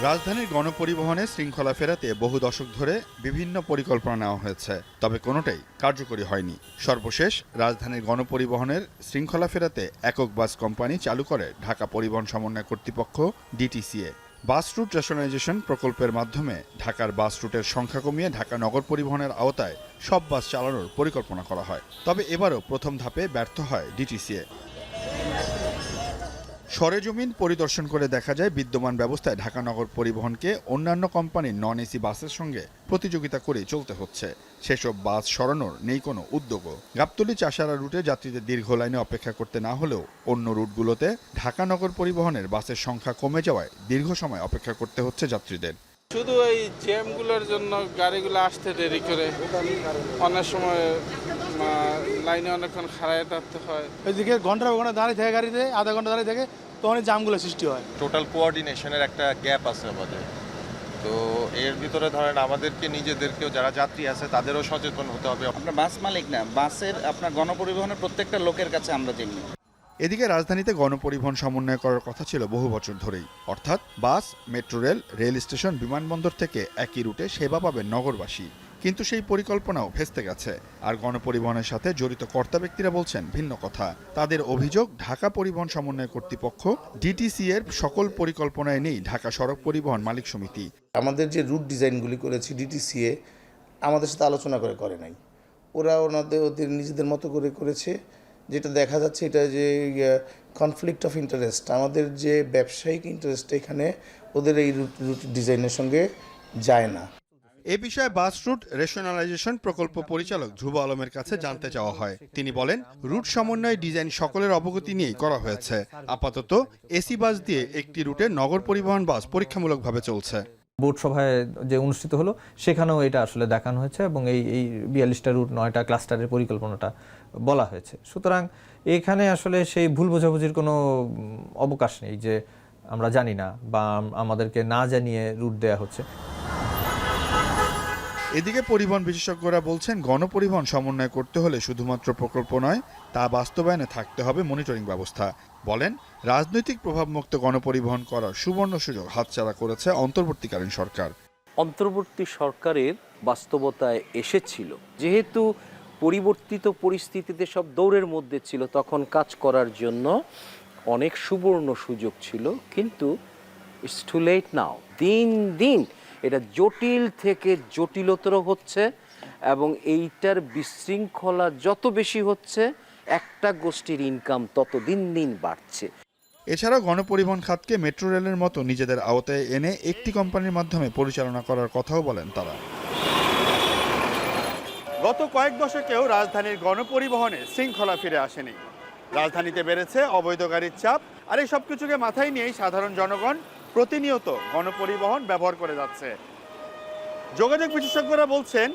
রাজধানীর গণপরিবহনে শৃঙ্খলা ফেরাতে বহু দশক ধরে বিভিন্ন পরিকল্পনা নেওয়া হয়েছে, তবে কোনোটাই কার্যকরী হয়নি। সর্বশেষ রাজধানীর গণপরিবহনের শৃঙ্খলা ফেরাতে একক বাস কোম্পানি চালু করে ঢাকা পরিবহন সমন্বয় কর্তৃপক্ষ ডিটিসিএ। বাস রুট রেশনালাইজেশন প্রকল্পের মাধ্যমে ঢাকার বাস রুটের সংখ্যা কমিয়ে ঢাকা নগর পরিবহনের আওতায় সব বাস চালানোর পরিকল্পনা করা হয়, তবে এবারও প্রথম ধাপে ব্যর্থ হয় ডিটিসিএ। সরেজমিন পরিদর্শন করে দেখা যায় বিদ্যমান ব্যবস্থায় ঢাকা নগর পরিবহনকে অন্যান্য কোম্পানির নন এসি বাসের সঙ্গে প্রতিযোগিতা করে চলতে হচ্ছে। সেসব বাস সরানোর নেই কোনো উদ্যোগও। গাবতলী চাষারা রুটে যাত্রীদের দীর্ঘ লাইনে অপেক্ষা করতে না হলেও অন্য রুটগুলোতে ঢাকা নগর পরিবহনের বাসের সংখ্যা কমে যাওয়ায় দীর্ঘ সময় অপেক্ষা করতে হচ্ছে যাত্রীদের। শুধু এই জ্যামগুলোর জন্য গাড়িগুলো আসতে দেরি করে, অনেক সময় লাইনে অনেকক্ষণ খাড়ায় থাকতে হয়। এদিকে ঘন্টা দাঁড়িয়ে থাকে, গাড়িতে আধা ঘন্টা দাঁড়িয়ে থাকে, তখন জামগুলো সৃষ্টি হয়। টোটাল কোঅর্ডিনেশনের একটা গ্যাপ আছে আমাদের, তো এর ভিতরে ধরেন আমাদেরকে নিজেদেরকেও, যারা যাত্রী আছে তাদেরও সচেতন হতে হবে। আপনার বাস মালিক না, বাসের আপনার গণপরিবহনের প্রত্যেকটা লোকের কাছে আমরা চিনি। এদিকে রাজধানীতে গণপরিবহন সমন্বয় করার কথা ছিল বহু বছর ধরেই, অর্থাৎ বাস, মেট্রো রেল, রেল স্টেশন, বিমানবন্দর থেকে একই রুটে সেবা পাবেন নগরবাসী। কিন্তু সেই পরিকল্পনাও ভেস্তে গেছে। আর গণপরিবহনের সাথে জড়িত কর্তা ব্যক্তিরা বলছেন ভিন্ন কথা। তাদের অভিযোগ, ঢাকা পরিবহন সমন্বয় কর্তৃপক্ষ ডিটিসি এর সকল পরিকল্পনায় নেই ঢাকা সড়ক পরিবহন মালিক সমিতি। আমাদের যে রুট ডিজাইনগুলি করেছি ডিটিসিএ আমাদের সাথে আলোচনা করে নাই, ওরা ওদের নিজেদের মতো করে করেছে। যেটা দেখা যাচ্ছে এটা যে কনফ্লিক্ট অফ ইন্টারেস্ট, আমাদের যে ব্যবসায়িক ইন্টারেস্ট এখানে ওদের এই রুট ডিজাইনের সঙ্গে যায় না। এ বিষয়ে বাস রুট রেশনালাইজেশন প্রকল্প পরিচালক ধ্রুব আলমের কাছে জানতে চাওয়া হয়। তিনি বলেন, রুট সমন্বয় ডিজাইন সকলের অবগতি নিয়েই করা হয়েছে। আপাতত এসি বাস দিয়ে একটি রুটে নগর পরিবহন বাস পরীক্ষামূলকভাবে চলছে। বোর্ড সভায় যে অনুষ্ঠিত হলো সেখানেও এটা আসলে দেখানো হয়েছে এবং এই 42টা রুট 9টা ক্লাস্টারের পরিকল্পনাটা বলা হয়েছে। সুতরাং এখানে আসলে সেই ভুল বোঝাবুঝির কোনো অবকাশ নেই যে আমরা জানি না বা আমাদেরকে না জানিয়ে রুট দেয়া হচ্ছে। এদিকে পরিবহন বিশেষজ্ঞরা বলছেন, গণপরিবহন সমন্বয় করতে হলে শুধুমাত্র প্রকল্প নয়, তা বাস্তবায়নে থাকতে হবে মনিটরিং ব্যবস্থা। বলেন, রাজনৈতিক প্রভাবমুক্ত গণপরিবহন করার সুবর্ণ সুযোগ হাতছাড়া করেছে অন্তর্বর্তীকালীন সরকার। অন্তর্বর্তী সরকারের বাস্তবতায় এসেছিল, যেহেতু পরিবর্তিত পরিস্থিতিতে সব দৌড়ের মধ্যে ছিল, তখন কাজ করার জন্য অনেক সুবর্ণ সুযোগ ছিল, কিন্তু ইটস টু লেট নাও। দিন দিন এটা জটিল থেকে জটিলতর হচ্ছে এবং এইটার বিশৃঙ্খলা যত বেশি হচ্ছে, একটা গোষ্ঠীর ইনকাম তত দিন দিন বাড়ছে। এছাড়াও গণপরিবহন খাতকে মেট্রো রেলের মতো নিজেদের আওতায় এনে একটি কোম্পানির মাধ্যমে পরিচালনা করার কথাও বলেন তারা। গত কয়েক দশকেও রাজধানীর গণপরিবহনে শৃঙ্খলা ফিরে আসেনি। রাজধানীতে বেড়েছে অবৈধ গাড়ির চাপ, আর এই সব কিছুকে মাথায় নিয়েই সাধারণ জনগণ প্রতিনিয়ত গণপরিবহন ব্যবহার করে যাচ্ছে। যোগাযোগ বিশেষজ্ঞরা বলছেন,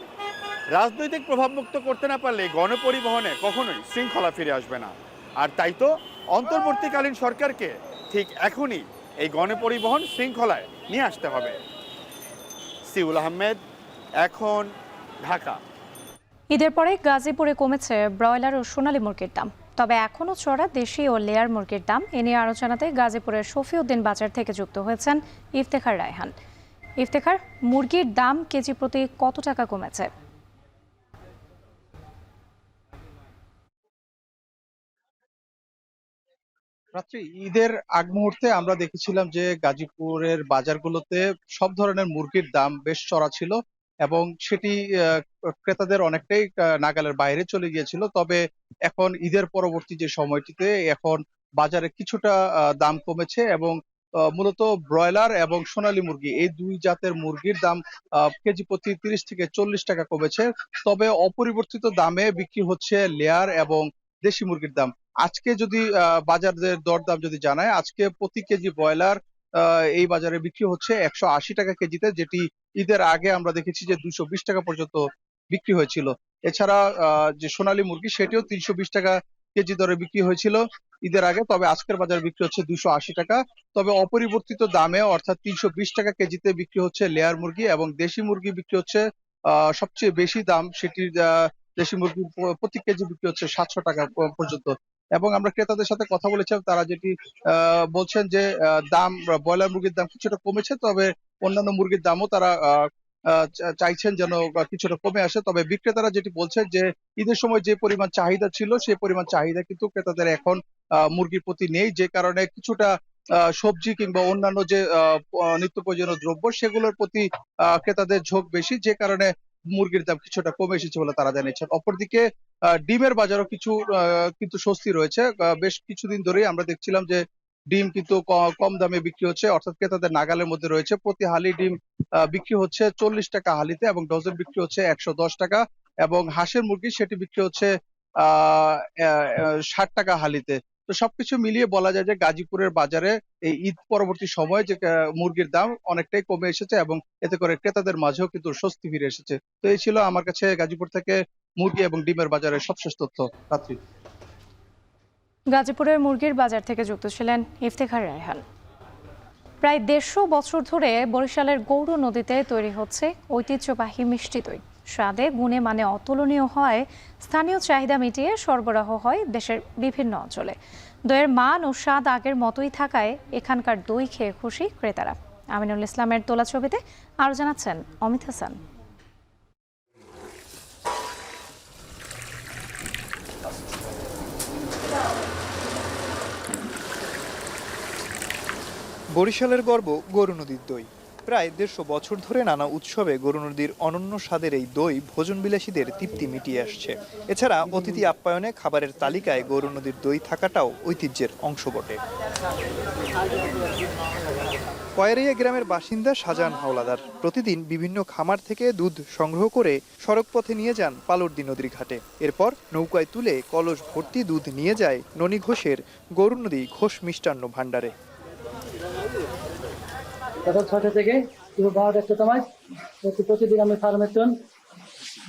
রাজনৈতিক প্রভাবমুক্ত করতে না পারলে গণপরিবহনে কখনোই শৃঙ্খলা ফিরে আসবে না। আর তাই তো অন্তর্বর্তীকালীন সরকারকে ঠিক এখনই এই গণপরিবহন শৃঙ্খলায় নিয়ে আসতে হবে। সিউল আহমেদ, এখন, ঢাকা। ঈদের পরে গাজীপুরে কমেছে ব্রয়লার ও সোনালী মুরগির দাম, তবে এখনও চড়া দেশি ও লেয়ার মুরগির দাম। এ নিয়ে আলোচনাতে গাজীপুরের শফিউদ্দিন বাজার থেকে যুক্ত হয়েছেন ইফতেখার রায়হান। ইফতেখার, মুরগির দাম কেজি প্রতি কত টাকা কমেছে? রাত্রি ঈদের আগ মুহূর্তে আমরা দেখেছিলাম যে গাজীপুরের বাজারগুলোতে সব ধরনের মুরগির দাম বেশ চড়া ছিল এবং সেটি ক্রেতাদের অনেকটাই নাগালের বাইরে চলে গিয়েছিল। তবে এখন ঈদের পরবর্তী যে সময়টিতে এখন বাজারে কিছুটা দাম কমেছে এবং মূলত ব্রয়লার এবং সোনালী মুরগি, এই দুই জাতের মুরগির দাম কেজি প্রতি 30 থেকে 40 টাকা কমেছে। তবে অপরিবর্তিত দামে বিক্রি হচ্ছে লেয়ার এবং দেশি মুরগির দাম। আজকে যদি বাজারের দরদাম যদি জানায়, আজকে প্রতি কেজি ব্রয়লার এই বাজারে বিক্রি হচ্ছে 180 টাকা কেজিতে, যেটি ঈদের আগে আমরা দেখেছি যে 220 টাকা পর্যন্ত বিক্রি হয়েছিল। এছাড়া যে সোনালী মুরগি, সেটিও 320 টাকা কেজি দরে বিক্রি হয়েছিল ঈদের আগে, তবে আজকের বাজারে বিক্রি হচ্ছে 280 টাকা। তবে অপরিবর্তিত দামে অর্থাৎ 320 টাকা কেজিতে বিক্রি হচ্ছে লেয়ার মুরগি এবং দেশি মুরগি বিক্রি হচ্ছে সবচেয়ে বেশি দাম, সেটির দেশি মুরগি প্রতি কেজি বিক্রি হচ্ছে 700 টাকা পর্যন্ত। এবং আমরা ক্রেতাদের সাথে কথা বলেছিলাম, তারা যেটি বলছেন যে দাম, ব্রয়লার মুরগির দাম কিছুটা কমেছে, তবে অন্যান্য মুরগির দামও তারা চাইছেন যেন কিছুটা কমে আসে। তবে বিক্রেতারা যেটি বলছেন যে ঈদের সময় যে পরিমাণ চাহিদা ছিল সেই পরিমাণ চাহিদা কিন্তু ক্রেতাদের এখন মুরগির প্রতি নেই, যে কারণে কিছুটা সবজি কিংবা অন্যান্য যে নিত্য প্রয়োজনীয় দ্রব্য সেগুলোর প্রতি ক্রেতাদের ঝোঁক বেশি, যে কারণে মুরগির দাম কিছুটা কমে এসেছে বলে তারা জানিয়েছেন। অপরদিকে ডিমের বাজারও কিন্তু স্বস্তি রয়েছে। বেশ কিছুদিন ধরেই আমরা দেখছিলাম যে ডিম কিন্তু কম দামে বিক্রি হচ্ছে, অর্থাৎ ক্রেতাদের নাগালের মধ্যে রয়েছে। প্রতি হালি ডিম বিক্রি হচ্ছে 40 টাকা হালিতে এবং ডজন বিক্রি হচ্ছে 110 টাকা, এবং হাঁসের মুরগি সেটি বিক্রি হচ্ছে 60 টাকা হালিতে। তো সবকিছু মিলিয়ে বলা যায় যে গাজীপুরের বাজারে এই ঈদ পরবর্তী সময়ে যে মুরগির দাম অনেকটাই কমে এসেছে এবং এতে করে ক্রেতাদের মাঝেও কিন্তু স্বস্তি ফিরে এসেছে। তো এই ছিল আমার কাছে গাজীপুর থেকে মুরগি এবং ডিমের বাজারের সবশেষ তথ্য। রাত্রি। গাজীপুরের মুরগির বাজার থেকে যুক্ত ছিলেন ইফতেখার রায়হান। প্রায় 150 বছর ধরে বরিশালের গৌর নদীতে তৈরি হচ্ছে ঐতিহ্যবাহী মিষ্টি দই। স্বাদে গুণে মানে অতুলনীয় হয়, স্থানীয় চাহিদা মিটিয়ে সরবরাহ হয় দেশের বিভিন্ন অঞ্চলে। দইয়ের মান ও স্বাদ আগের মতোই থাকায় এখানকার দই খেয়ে খুশি ক্রেতারা। আমিনুল ইসলামের তোলা ছবিতে আরও জানাচ্ছেন অমিত হাসান। বরিশালের গর্ব গরু নদীর দই। প্রায় 150 বছর ধরে নানা উৎসবে গরু নদীর অনন্য স্বাদের এই দই ভোজনবিলাসীদের তৃপ্তি মিটিয়ে আসছে। এছাড়া অতিথি আপ্যায়নে খাবারের তালিকায় গরু নদীর দই থাকাটাও ঐতিহ্যের অংশ বটে। কয়েরিয়া গ্রামের বাসিন্দা শাহজাহান হাওলাদার প্রতিদিন বিভিন্ন খামার থেকে দুধ সংগ্রহ করে সড়ক পথে নিয়ে যান পালর্দি নদীর ঘাটে। এরপর নৌকায় তুলে কলস ভর্তি দুধ নিয়ে যায় ননী ঘোষের গরু নদী ঘোষ মিষ্টান্ন ভাণ্ডারে। সকাল 6টা থেকে 12টা সময় প্রতিদিন আমি ফার্মের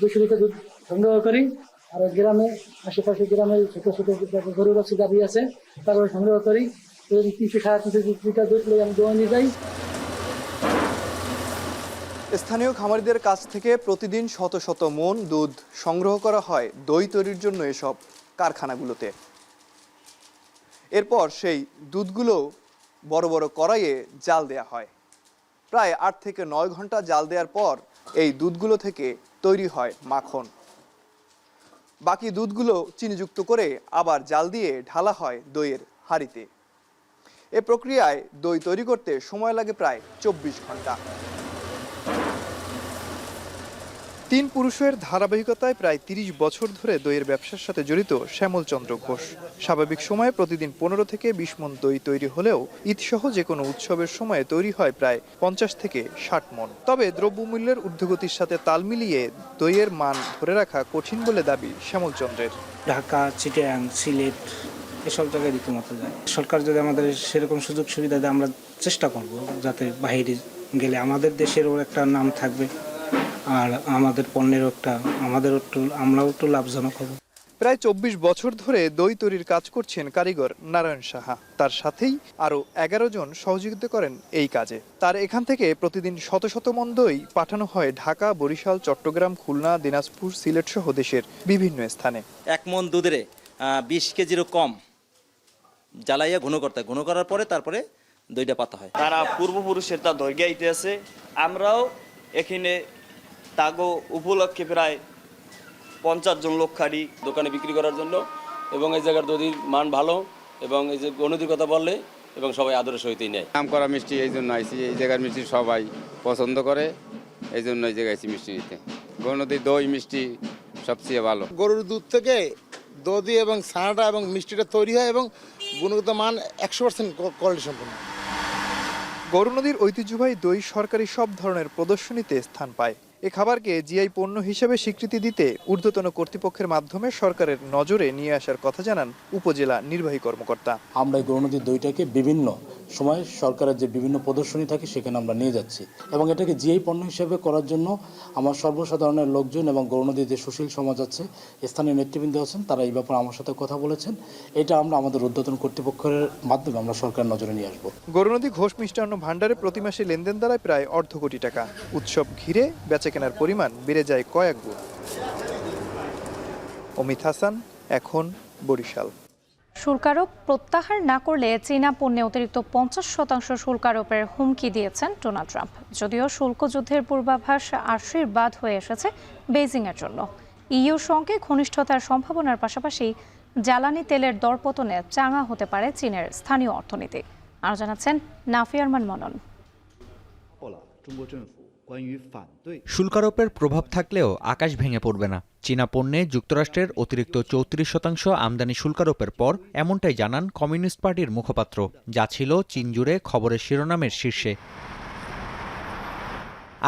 200 লিটার দুধ সংগ্রহ করি, আর গ্রামে আশেপাশে গ্রামে ছোট ছোট গরুর গাভী আছে তারপরে সংগ্রহ করি। 300-350 লিটার দুধ আমি দোয়া নিয়ে যাই। স্থানীয় খামারিদের কাছ থেকে প্রতিদিন শত শত মণ দুধ সংগ্রহ করা হয় দই তৈরির জন্য এসব কারখানাগুলোতে। এরপর সেই দুধগুলো বড় বড় কড়াইয়ে জাল দেয়া হয়। প্রায় 8 থেকে 9 ঘন্টা জাল দেওয়ার পর এই দুধগুলো থেকে তৈরি হয় মাখন। বাকি দুধগুলো চিনিযুক্ত করে আবার জাল দিয়ে ঢালা হয় দইয়ের হাঁড়িতে। এ প্রক্রিয়ায় দই তৈরি করতে সময় লাগে প্রায় 24 ঘন্টা। 3 পুরুষের ধারাবাহিকতায় প্রায় 30 বছর ধরে দইয়ের ব্যবসার সাথে জড়িত শ্যামল চন্দ্র ঘোষ। স্বাভাবিক সময়ে প্রতিদিন 15 থেকে 20 মণ দই তৈরি হলেও ঈদসহ যে কোনো উৎসবের সময়ে তৈরি হয় প্রায় 50 থেকে 60 মণ। তবে দ্রব্যমূল্যের ঊর্ধ্বগতির সাথে তাল মিলিয়ে দইয়ের মান ধরে রাখা কঠিন বলে দাবি শ্যামল চন্দ্রের। ঢাকা, চিটাগাং, সিলেট এসব জায়গায় রীতিমতো যায়। সরকার যদি আমাদের সেরকম সুযোগ সুবিধা দেয় আমরা চেষ্টা করব যাতে বাইরে গেলে আমাদের দেশেরও একটা নাম থাকবে, আর আমাদের পণ্যেরও আমরাও একটু লাভজনক হব। প্রায় 24 বছর ধরে দই তৈরির কাজ করছেন কারিগর নারায়ণ সাহা। তার সাথেই আরও 11 জন সহযোগিতা করেন এই কাজে। তার এখান থেকে প্রতিদিন শত শত মণ দই পাঠানো হয় ঢাকা, বরিশাল, চট্টগ্রাম, খুলনা, দিনাজপুর, সিলেট সহ দেশের বিভিন্ন স্থানে। 1 মণ দুধে 20 কেজিরও কম জ্বালাইয়া ঘন করার পরে তারপরে দইটা পাতা হয়। তারা পূর্বপুরুষের তা দই গাইতে আছে, আমরাও এখানে তাগো উপলক্ষে প্রায় 50 জন লোক খাড়ি দোকানে বিক্রি করার জন্য, এবং এই জায়গার দধির মান ভালো, এবং এই যে গণতির কথা বললে এবং সবাই আদরের সহিতই নেয়। নাম করা মিষ্টি এই জন্য আইসি, এই জায়গার মিষ্টি সবাই পছন্দ করে, এই জন্য এই জায়গায় আইসি মিষ্টি নিতে। গণতির দই মিষ্টি সবচেয়ে ভালো। গরুর দুধ থেকে দধি এবং ছানাটা এবং মিষ্টিটা তৈরি হয় এবং গুণগত মান 100% কোয়ালিটি সম্পন্ন। গরু নদীর ঐতিহ্যবাহী দই সরকারি সব ধরনের প্রদর্শনীতে স্থান পায়। এ খাবারকে জিআই পণ্য হিসেবে স্বীকৃতি দিতে ঊর্ধ্বতন কর্তৃপক্ষের মাধ্যমে সরকারের নজরে নিয়ে আসার কথা জানান উপজেলা নির্বাহী কর্মকর্তা। আমরা গরু নদীর দইটাকে বিভিন্ন সময় সরকারের যে বিভিন্ন প্রদর্শনী থাকে সেখানে আমরা নিয়ে যাচ্ছি, এবং এটাকে জিআই পণ্য হিসেবে করার জন্য আমার সর্বসাধারণের লোকজন এবং গরু নদীর যে সুশীল সমাজ আছে, স্থানীয় নেতৃবৃন্দ আছেন, তারা এই ব্যাপারে আমার সাথে কথা বলেছেন। এটা আমরা আমাদের ঊর্ধ্বতন কর্তৃপক্ষের মাধ্যমে আমরা সরকারের নজরে নিয়ে আসবো। গরু নদী ঘোষ মিষ্টান্ন ভাণ্ডারে প্রতি মাসে লেনদেন দাঁড়ায় প্রায় 1.5 কোটি টাকা। উৎসব ঘিরে বেচাকেনার পরিমাণ বেড়ে যায় কয়েক গুণ। অমিত হাসান, এখন, বরিশাল। শুল্ক আরোপ প্রত্যাহার না করলে চীনা পণ্যে অতিরিক্ত 50% শুল্ক আরোপের হুমকি দিয়েছেন ডোনাল্ড ট্রাম্প। যদিও শুল্ক যুদ্ধের পূর্বাভাস আশীর্বাদ হয়ে এসেছে বেইজিংয়ের জন্য। ইইউর সঙ্গে ঘনিষ্ঠতার সম্ভাবনার পাশাপাশি জ্বালানি তেলের দরপতনে চাঙা হতে পারে চীনের স্থানীয় অর্থনীতি। আর জানাচ্ছেন নাফি আরমান মনন। শুল্ক আরোপের প্রভাব থাকলেও আকাশ ভেঙে পড়বে না। চীনা পণ্যে যুক্তরাষ্ট্রের অতিরিক্ত 34% আমদানি শুল্ক আরোপের পর এমনটাই জানান কমিউনিস্ট পার্টির মুখপাত্র, যা ছিল চীন জুড়ে খবরের শিরোনামের শীর্ষে।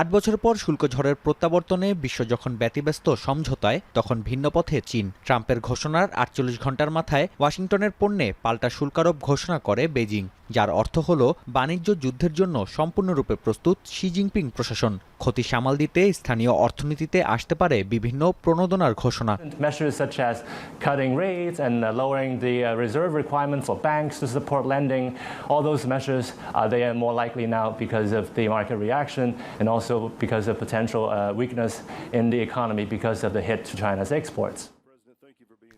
8 বছর পর শুল্ক ঝড়ের প্রত্যাবর্তনে বিশ্ব যখন ব্যতিব্যস্ত সমঝোতায়, তখন ভিন্ন পথে চীন। ট্রাম্পের ঘোষণার 48 ঘণ্টার মাথায় ওয়াশিংটনের পণ্যে পাল্টা শুল্কারোপ ঘোষণা করে বেজিং, যার অর্থ হল বাণিজ্য যুদ্ধের জন্য সম্পূর্ণরূপে প্রস্তুত শি জিনপিং প্রশাসন। ক্ষতি সামাল দিতে স্থানীয় অর্থনীতিতে আসতে পারে বিভিন্ন প্রণোদনার ঘোষণা। Measures such as cutting rates and lowering the reserve requirements for banks to support lending, all those measures they are more likely now because of the market reaction and also because of potential weakness in the economy because of the hit to China's exports.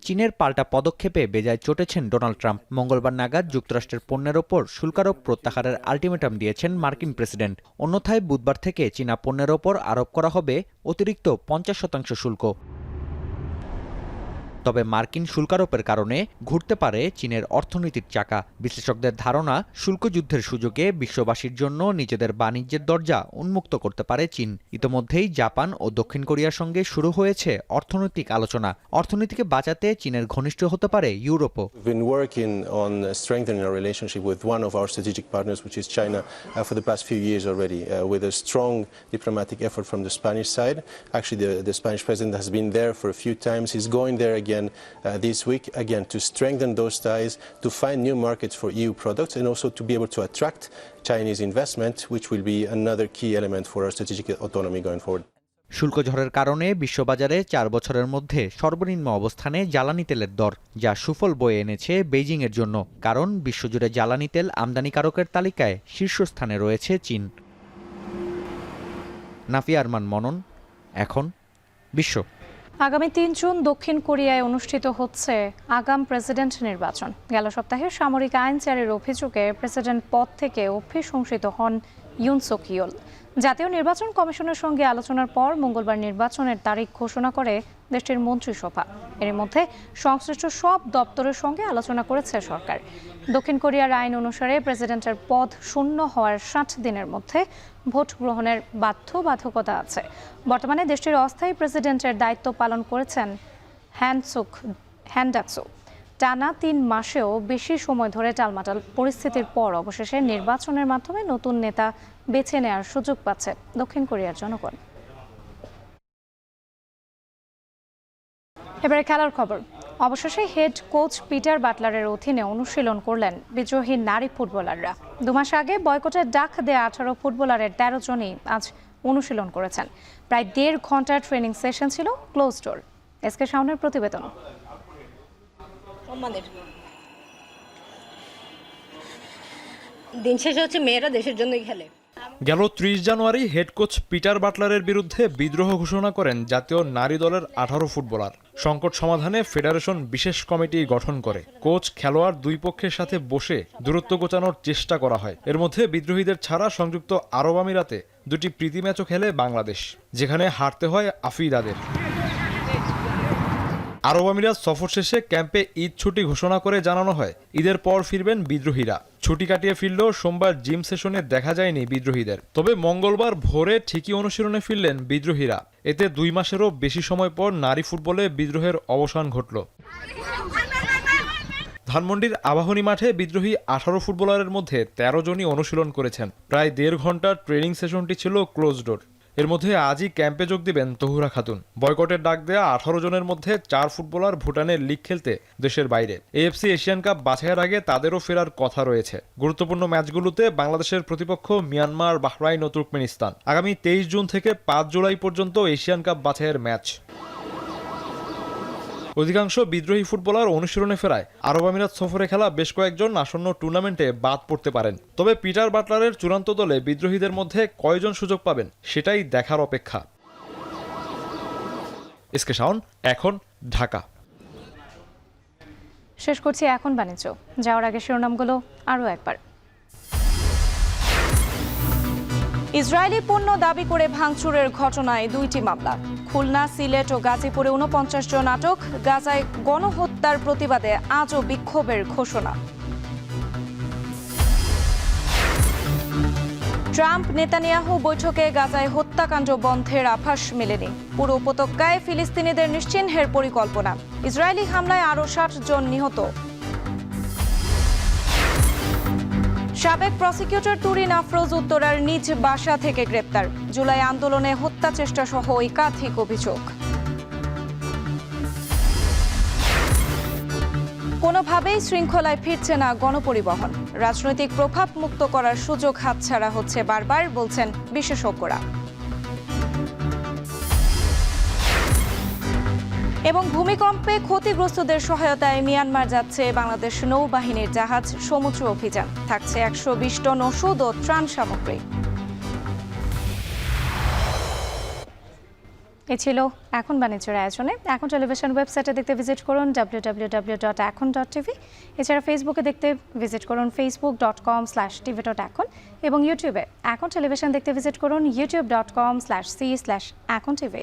চীনের পাল্টা পদক্ষেপে বেজায় চটেছেন Donald Trump. মঙ্গলবার নাগাদ যুক্তরাষ্ট্রের পণ্যের ওপর শুল্কারোপ প্রত্যাহারের আলটিমেটাম দিয়েছেন মার্কিন প্রেসিডেন্ট। অন্যথায় বুধবার থেকে চীনা পণ্যের ওপর আরোপ করা হবে অতিরিক্ত 50% শুল্ক। তবে মার্কিন শুল্কারোপের কারণে ঘুরতে পারে চীনের অর্থনীতির চাকা। বিশ্লেষকদের ধারণা, শুল্ক যুদ্ধের সুযোগে বিশ্ববাসীর জন্য নিজেদের বাণিজ্যের দরজা উন্মুক্ত করতে পারে চীন। ইতোমধ্যেই জাপান ও দক্ষিণ কোরিয়ার সঙ্গে শুরু হয়েছে অর্থনৈতিক আলোচনা। অর্থনীতিকে বাঁচাতে চীনের ঘনিষ্ঠ হতে পারে ইউরোপও। We've been working on strengthening our relationship with one of our strategic partners, which is China, for the past few years already, with a strong diplomatic effort from the Spanish side. Actually, the Spanish president has been there for a few times. He's going there again this week, again to strengthen those ties, to find new markets for EU products, and also to be able to attract Chinese investment, which will be another key element for our strategic autonomy going forward. শুল্ক ঝড়ের কারণে বিশ্ববাজারে 4 বছরের মধ্যে সর্বনিম্ন অবস্থানে জ্বালানি তেলের দর, যা সুফল বয়ে এনেছে বেইজিংয়ের জন্য। কারণ বিশ্বজুড়ে জ্বালানি তেল আমদানিকারকের তালিকায় শীর্ষস্থানে রয়েছে চীন। নাফি আরমান মনন, এখন বিশ্ব। আগামী 3 জুন দক্ষিণ কোরিয়ায় অনুষ্ঠিত হচ্ছে আগাম প্রেসিডেন্ট নির্বাচন। গেল সপ্তাহে সামরিক আইনচারের অভিযোগে প্রেসিডেন্ট পদ থেকে অভিশংসিত হন ইউন সুক ইয়োল। জাতীয় নির্বাচন কমিশনের সঙ্গে আলোচনার পর মঙ্গলবার নির্বাচনের তারিখ ঘোষণা করে দেশটির মন্ত্রিসভা। এর মধ্যে সংশ্লিষ্ট সব দপ্তরের সঙ্গে আলোচনা করেছে সরকার। দক্ষিণ কোরিয়ার আইন অনুসারে প্রেসিডেন্টের পদ শূন্য হওয়ার 60 দিনের মধ্যে ভোট গ্রহণের বাধ্যবাধকতা আছে। বর্তমানে দেশটির অস্থায়ী প্রেসিডেন্টের দায়িত্ব পালন করেছেন হ্যান ডাক-সু। টানা 3 মাসেও বেশি সময় ধরে টালমাটাল পরিস্থিতির পর অবশেষে নির্বাচনের মাধ্যমে নতুন নেতা বেছে নেওয়ার সুযোগ পাচ্ছে দক্ষিণ কোরিয়ার জনগণ। এবারে খেলার খবর। অবশেষে হেড কোচ পিটার বাটলারের অধীনে অনুশীলন করলেন বিদ্রোহী নারী ফুটবলাররা। 2 মাস আগে বয়কটের ডাক দেয়া 18 ফুটবলারের 13 জনই আজ অনুশীলন করেছেন। প্রায় 1.5 ঘন্টার ট্রেনিং সেশন ছিল ক্লোজ ডোর। এসকে শাওনের প্রতিবেদন। দিন শেষে হচ্ছে মেয়েরা দেশের জন্যই খেলে। গেল 30 জানুয়ারি হেড কোচ পিটার বাটলারের বিরুদ্ধে বিদ্রোহ ঘোষণা করেন জাতীয় নারী দলের 18 ফুটবলার। সংকট সমাধানে ফেডারেশন বিশেষ কমিটি গঠন করে। কোচ, খেলোয়াড় দুই পক্ষের সাথে বসে দূরত্ব গোচানোর চেষ্টা করা হয়। এর মধ্যে বিদ্রোহীদের ছাড়া সংযুক্ত আরব আমিরাতে 2টি প্রীতি ম্যাচও খেলে বাংলাদেশ, যেখানে হারতে হয় আফিদাদের। আরব আমিরাত সফর শেষে ক্যাম্পে ঈদ ছুটি ঘোষণা করে জানানো হয় ঈদের পর ফিরবেন বিদ্রোহীরা। ছুটি কাটিয়ে ফিরলেও সোমবার জিম সেশনে দেখা যায়নি বিদ্রোহীদের। তবে মঙ্গলবার ভোরে ঠিকই অনুশীলনে ফিরলেন বিদ্রোহীরা। এতে 2 মাসেরও বেশি সময় পর নারী ফুটবলে বিদ্রোহের অবসান ঘটল। ধানমন্ডির আবাহনী মাঠে বিদ্রোহী 18 ফুটবলারের মধ্যে 13 জনই অনুশীলন করেছেন। প্রায় 1.5 ঘন্টার ট্রেনিং সেশনটি ছিল ক্লোজ ডোর। এর মধ্যে আজই ক্যাম্পে যোগ দিবেন তহুরা খাতুন। বয়কটের ডাক দেয়া 18 জনের মধ্যে 4 ফুটবলার ভুটানের লিগ খেলতে দেশের বাইরে। এএফসি এশিয়ান কাপ বাছাইয়ের আগে তাদেরও ফেরার কথা রয়েছে। গুরুত্বপূর্ণ ম্যাচগুলোতে বাংলাদেশের প্রতিপক্ষ মিয়ানমার, বাহরাইন ও তুর্কমেনিস্তান। আগামী 23 জুন থেকে 5 জুলাই পর্যন্ত এশিয়ান কাপ বাছাইয়ের ম্যাচ। অধিকাংশ বিদ্রোহী ফুটবলার অনুশীলনে ফেরায় আরব আমিরাত সফরে খেলা বেশ কয়েকজন আসন্ন টুর্নামেন্টে বাদ পড়তে পারেন। তবে পিটার বাটলারের চূড়ান্ত দলে বিদ্রোহীদের মধ্যে কয়জন সুযোগ পাবেন সেটাই দেখার অপেক্ষা। এসকে শাওন, এখন ঢাকা। শেষ করছি এখন বাণিজ্য। যাওয়ার আগে শিরোনামগুলো আরও একবার। ইসরায়েলি পণ্য দাবি করে ভাঙচুরের ঘটনায় 2টি মামলা। খুলনা, সিলেট ও গাজীপুরে 49 জন আটক। গাজায় গণহত্যার প্রতিবাদে আজও বিক্ষোভের ঘোষণা। ট্রাম্প নেতানিয়াহু বৈঠকে গাজায় হত্যাকাণ্ড বন্ধের আভাস মেলেনি। পুরো উপত্যকায় ফিলিস্তিনিদের নিশ্চিহ্নের পরিকল্পনা। ইসরায়েলি হামলায় আরও 60 জন নিহত। সাবেক প্রসিকিউটর তুরিন আফরোজ উত্তরার নিজ বাসা থেকে গ্রেপ্তার। জুলাই আন্দোলনে হত্যা চেষ্টা সহ একাধিক অভিযোগ। কোনোভাবেই শৃঙ্খলায় ফিরছে না গণপরিবহন। রাজনৈতিক প্রভাব মুক্ত করার সুযোগ হাতছাড়া হচ্ছে বারবার, বলছেন বিশেষজ্ঞরা। এবং ভূমিকম্পে ক্ষতিগ্রস্তদের সহায়তায় মিয়ানমার যাচ্ছে বাংলাদেশ নৌবাহিনীর জাহাজ। সমুদ্র অভিযান থাকছে 120 টন ওষুধ ও ত্রাণ সামগ্রী। এ ছিল এখন বাণিজ্যের আয়োজনে। এখন টেলিভিশন ওয়েবসাইটে দেখতে ভিজিট করুন www.ekon.tv। এছাড়া ফেসবুকে দেখতে ভিজিট করুন facebook.com/tv.ekon এবং ইউটিউবে এখন টেলিভিশন দেখতে ভিজিট করুন youtube.com/c/ekontv।